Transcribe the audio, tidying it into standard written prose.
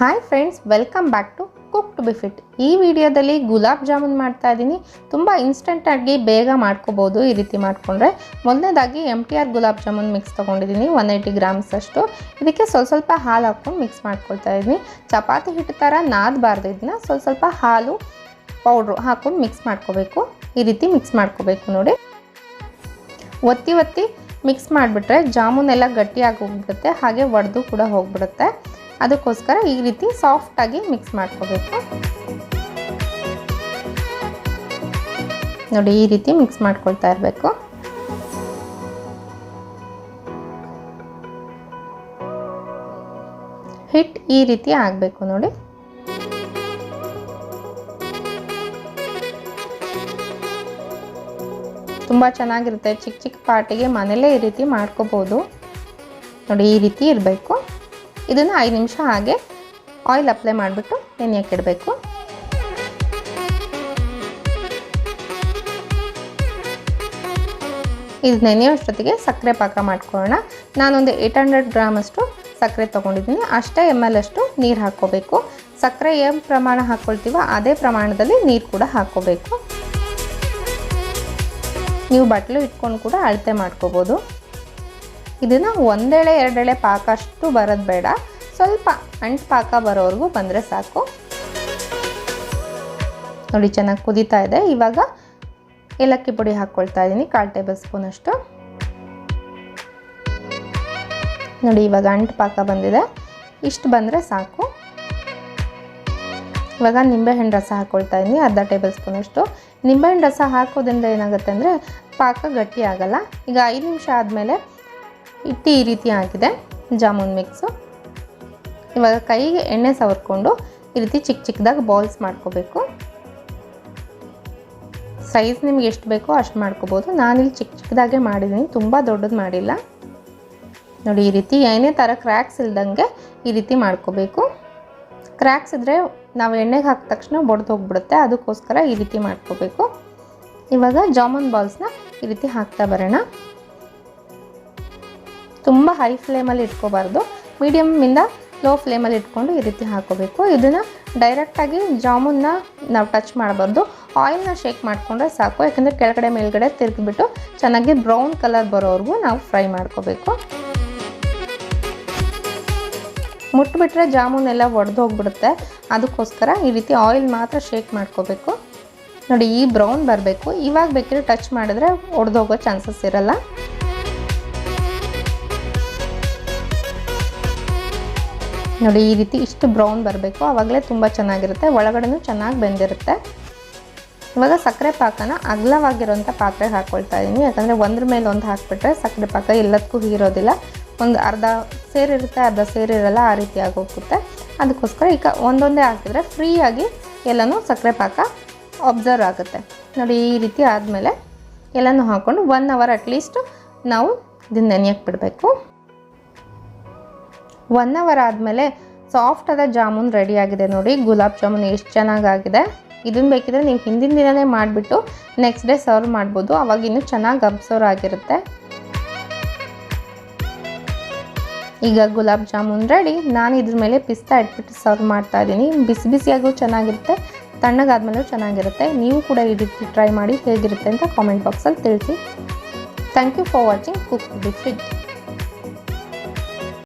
Hi friends, welcome back to cook to be fit. ಈ ವಿಡಿಯೋದಲ್ಲಿ ಗುಲಾಬ್ ಜಾಮೂನ್ ಮಾಡ್ತಾ ಇದ್ದೀನಿ. ತುಂಬ ಇನ್ಸ್ಟೆಂಟಾಗಿ ಬೇಗ ಮಾಡ್ಕೋಬೋದು ಈ ರೀತಿ ಮಾಡಿಕೊಂಡ್ರೆ. ಮೊದಲನೇದಾಗಿ MTR ಗುಲಾಬ್ ಜಾಮೂನ್ ಮಿಕ್ಸ್ ತೊಗೊಂಡಿದ್ದೀನಿ 180 ಗ್ರಾಮ್ಸ್ ಅಷ್ಟು. ಇದಕ್ಕೆ ಸ್ವಲ್ಪ ಹಾಲು ಹಾಕ್ಕೊಂಡು ಮಿಕ್ಸ್ ಮಾಡ್ಕೊಳ್ತಾ ಇದ್ದೀನಿ. ಚಪಾತಿ ಹಿಟ್ಟು ಥರ ನಾದಬಾರ್ದು, ಇದನ್ನ ಸ್ವಲ್ಪ ಹಾಲು ಪೌಡ್ರು ಹಾಕ್ಕೊಂಡು ಮಿಕ್ಸ್ ಮಾಡ್ಕೋಬೇಕು. ಈ ರೀತಿ ಮಿಕ್ಸ್ ಮಾಡ್ಕೋಬೇಕು ನೋಡಿ. ಒತ್ತಿ ಮಿಕ್ಸ್ ಮಾಡಿಬಿಟ್ರೆ ಜಾಮೂನ್ ಎಲ್ಲ ಗಟ್ಟಿಯಾಗಿ ಹೋಗ್ಬಿಡುತ್ತೆ, ಹಾಗೆ ಒಡೆದು ಕೂಡ ಹೋಗ್ಬಿಡುತ್ತೆ. ಅದಕ್ಕೋಸ್ಕರ ಈ ರೀತಿ ಸಾಫ್ಟಾಗಿ ಮಿಕ್ಸ್ ಮಾಡ್ಕೋಬೇಕು ನೋಡಿ. ಈ ರೀತಿ ಮಿಕ್ಸ್ ಮಾಡ್ಕೊಳ್ತಾ ಇರಬೇಕು. ಹಿಟ್ಟು ಈ ರೀತಿ ಆಗಬೇಕು ನೋಡಿ. ತುಂಬ ಚೆನ್ನಾಗಿರುತ್ತೆ. ಚಿಕ್ಕ ಪಾರ್ಟಿಗೆ ಮನೇಲೇ ಈ ರೀತಿ ಮಾಡ್ಕೋಬೋದು ನೋಡಿ. ಈ ರೀತಿ ಇರಬೇಕು. ಇದನ್ನು 5 ನಿಮಿಷ ಹಾಗೆ ಆಯಿಲ್ ಅಪ್ಲೈ ಮಾಡಿಬಿಟ್ಟು ನೆನೆಯಕ್ಕೆ ಇಡಬೇಕು. ಇದು ನೆನೆಯೋಷ್ಟೊತ್ತಿಗೆ ಸಕ್ಕರೆ ಪಾಕ ಮಾಡ್ಕೊಳ್ಳೋಣ. ನಾನೊಂದು 800 ಗ್ರಾಮ್ ಅಷ್ಟು ಸಕ್ಕರೆ ತೊಗೊಂಡಿದ್ದೀನಿ. ಅಷ್ಟೇ ml ಅಷ್ಟು ನೀರು ಹಾಕ್ಕೋಬೇಕು. ಸಕ್ಕರೆ ಏನು ಪ್ರಮಾಣ ಹಾಕ್ಕೊಳ್ತೀವೋ ಅದೇ ಪ್ರಮಾಣದಲ್ಲಿ ನೀರು ಕೂಡ ಹಾಕ್ಕೋಬೇಕು. ನೀವು ಬಟ್ಲು ಇಟ್ಕೊಂಡು ಕೂಡ ಅಳತೆ ಮಾಡ್ಕೋಬೋದು. ಇದನ್ನು ಒಂದೆಳೆ ಎರಡೆಳೆ ಪಾಕ ಅಷ್ಟು ಬರೋದು ಬೇಡ, ಸ್ವಲ್ಪ ಅಂಟು ಪಾಕ ಬರೋವರೆಗೂ ಬಂದರೆ ಸಾಕು ನೋಡಿ. ಚೆನ್ನಾಗಿ ಕುದೀತಾ ಇದೆ. ಇವಾಗ ಏಲಕ್ಕಿ ಪುಡಿ ಹಾಕ್ಕೊಳ್ತಾ ಇದ್ದೀನಿ 1/4 ಟೇಬಲ್ ಸ್ಪೂನ್ ಅಷ್ಟು ನೋಡಿ. ಇವಾಗ ಅಂಟು ಪಾಕ ಬಂದಿದೆ, ಇಷ್ಟು ಬಂದರೆ ಸಾಕು. ಇವಾಗ ನಿಂಬೆಹಣ್ಣು ರಸ ಹಾಕ್ಕೊಳ್ತಾ ಇದ್ದೀನಿ 1/2 ಟೇಬಲ್ ಸ್ಪೂನ್ ಅಷ್ಟು. ನಿಂಬೆಹಣ್ಣು ರಸ ಹಾಕೋದ್ರಿಂದ ಏನಾಗುತ್ತೆ ಅಂದರೆ ಪಾಕ ಗಟ್ಟಿ ಆಗಲ್ಲ. ಈಗ 5 ನಿಮಿಷ ಆದಮೇಲೆ ಹಿಟ್ಟು ಈ ರೀತಿ ಆಗಿದೆ ಜಾಮೂನ್ ಮಿಕ್ಸು. ಇವಾಗ ಕೈಗೆ ಎಣ್ಣೆ ಸವರ್ಕೊಂಡು ಈ ರೀತಿ ಚಿಕ್ಕದಾಗಿ ಬಾಲ್ಸ್ ಮಾಡ್ಕೋಬೇಕು. ಸೈಜ್ ನಿಮ್ಗೆ ಎಷ್ಟು ಬೇಕೋ ಅಷ್ಟು ಮಾಡ್ಕೋಬೋದು. ನಾನಿಲ್ಲಿ ಚಿಕ್ಕದಾಗೆ ಮಾಡಿದ್ದೀನಿ, ತುಂಬ ದೊಡ್ಡದು ಮಾಡಿಲ್ಲ ನೋಡಿ. ಈ ರೀತಿ ಏನೇ ಥರ ಕ್ರ್ಯಾಕ್ಸ್ ಇಲ್ದಂಗೆ ಈ ರೀತಿ ಮಾಡ್ಕೋಬೇಕು. ಕ್ರ್ಯಾಕ್ಸ್ ಇದ್ದರೆ ನಾವು ಎಣ್ಣೆಗೆ ಹಾಕಿದ ತಕ್ಷಣ ಬಡ್ದು ಹೋಗ್ಬಿಡುತ್ತೆ, ಅದಕ್ಕೋಸ್ಕರ ಈ ರೀತಿ ಮಾಡ್ಕೋಬೇಕು. ಇವಾಗ ಜಾಮೂನ್ ಬಾಲ್ಸ್ನ ಈ ರೀತಿ ಹಾಕ್ತಾ ಬರೋಣ. ತುಂಬ ಹೈ ಫ್ಲೇಮಲ್ಲಿ ಇಟ್ಕೋಬಾರ್ದು, ಮೀಡಿಯಮ್ಮಿಂದ ಲೋ ಫ್ಲೇಮಲ್ಲಿ ಇಟ್ಕೊಂಡು ಈ ರೀತಿ ಹಾಕೋಬೇಕು. ಇದನ್ನು ಡೈರೆಕ್ಟಾಗಿ ಜಾಮೂನ್ನ ನಾವು ಟಚ್ ಮಾಡಬಾರ್ದು, ಆಯಿಲ್ನ ಶೇಕ್ ಮಾಡಿಕೊಂಡ್ರೆ ಸಾಕು. ಯಾಕಂದರೆ ಕೆಳಗಡೆ ಮೇಲ್ಗಡೆ ತಿರುಗಿಬಿಟ್ಟು ಚೆನ್ನಾಗಿ ಬ್ರೌನ್ ಕಲರ್ ಬರೋವರೆಗೂ ನಾವು ಫ್ರೈ ಮಾಡ್ಕೋಬೇಕು. ಮುಟ್ಬಿಟ್ರೆ ಜಾಮೂನ್ ಎಲ್ಲ ಒಡೆದು ಹೋಗ್ಬಿಡುತ್ತೆ, ಅದಕ್ಕೋಸ್ಕರ ಈ ರೀತಿ ಆಯಿಲ್ ಮಾತ್ರ ಶೇಕ್ ಮಾಡ್ಕೋಬೇಕು ನೋಡಿ. ಈ ಬ್ರೌನ್ ಬರಬೇಕು. ಇವಾಗ ಬೇಕಿದ್ರೆ ಟಚ್ ಮಾಡಿದ್ರೆ ಒಡೆದೋಗೋ ಚಾನ್ಸಸ್ ಇರಲ್ಲ. ನೋಡಿ ಈ ರೀತಿ ಇಷ್ಟು ಬ್ರೌನ್ ಬರಬೇಕು, ಆವಾಗಲೇ ತುಂಬ ಚೆನ್ನಾಗಿರುತ್ತೆ, ಒಳಗಡೆನೂ ಚೆನ್ನಾಗಿ ಬೆಂದಿರುತ್ತೆ. ಇವಾಗ ಸಕ್ಕರೆ ಪಾಕನ ಅಗಲವಾಗಿರೋಂಥ ಪಾತ್ರೆಗೆ ಹಾಕ್ಕೊಳ್ತಾ ಇದ್ದೀನಿ. ಯಾಕಂದರೆ ಒಂದ್ರ ಮೇಲೆ ಒಂದು ಹಾಕಿಬಿಟ್ರೆ ಸಕ್ಕರೆ ಪಾಕ ಎಲ್ಲದಕ್ಕೂ ಹೀರೋದಿಲ್ಲ. ಒಂದು ಅರ್ಧ ಸೇರಿರುತ್ತೆ, ಅರ್ಧ ಸೇರಿರಲ್ಲ, ಆ ರೀತಿ ಆಗೋಗುತ್ತೆ. ಅದಕ್ಕೋಸ್ಕರ ಈಗ ಒಂದೊಂದೇ ಹಾಕಿದ್ರೆ ಫ್ರೀಯಾಗಿ ಎಲ್ಲನೂ ಸಕ್ಕರೆ ಪಾಕ ಅಬ್ಸರ್ವ್ ಆಗುತ್ತೆ ನೋಡಿ. ಈ ರೀತಿ ಆದಮೇಲೆ ಎಲ್ಲನೂ ಹಾಕ್ಕೊಂಡು 1 ಅವರ್ ಅಟ್ಲೀಸ್ಟ್ ನಾವು ಇದನ್ನ ನೆನೆಯಕ್ಕೆ ಬಿಡಬೇಕು. 1 ಅವರ್ ಆದಮೇಲೆ ಸಾಫ್ಟಾದ ಜಾಮೂನ್ ರೆಡಿ ಆಗಿದೆ ನೋಡಿ. ಗುಲಾಬ್ ಜಾಮೂನ್ ಎಷ್ಟು ಚೆನ್ನಾಗಾಗಿದೆ. ಇದನ್ನು ಬೇಕಿದ್ರೆ ನೀವು ಹಿಂದಿನ ದಿನವೇ ಮಾಡಿಬಿಟ್ಟು ನೆಕ್ಸ್ಟ್ ಡೇ ಸರ್ವ್ ಮಾಡ್ಬೋದು, ಅವಾಗ ಇನ್ನೂ ಚೆನ್ನಾಗಿ ಅಬ್ಸರ್ವ್ ಆಗಿರುತ್ತೆ. ಈಗ ಗುಲಾಬ್ ಜಾಮೂನ್ ರೆಡಿ. ನಾನು ಇದ್ರ ಮೇಲೆ ಪಿಸ್ತಾ ಇಟ್ಬಿಟ್ಟು ಸರ್ವ್ ಮಾಡ್ತಾ ಇದ್ದೀನಿ. ಬಿಸಿಯಾಗೂ ಚೆನ್ನಾಗಿರುತ್ತೆ, ತಣ್ಣಗಾದ್ಮೇಲೂ ಚೆನ್ನಾಗಿರುತ್ತೆ. ನೀವು ಕೂಡ ಈ ರೀತಿ ಟ್ರೈ ಮಾಡಿ ಹೇಗಿರುತ್ತೆ ಅಂತ ಕಾಮೆಂಟ್ ಬಾಕ್ಸಲ್ಲಿ ತಿಳಿಸಿ. Thank you for watching cook to be fit.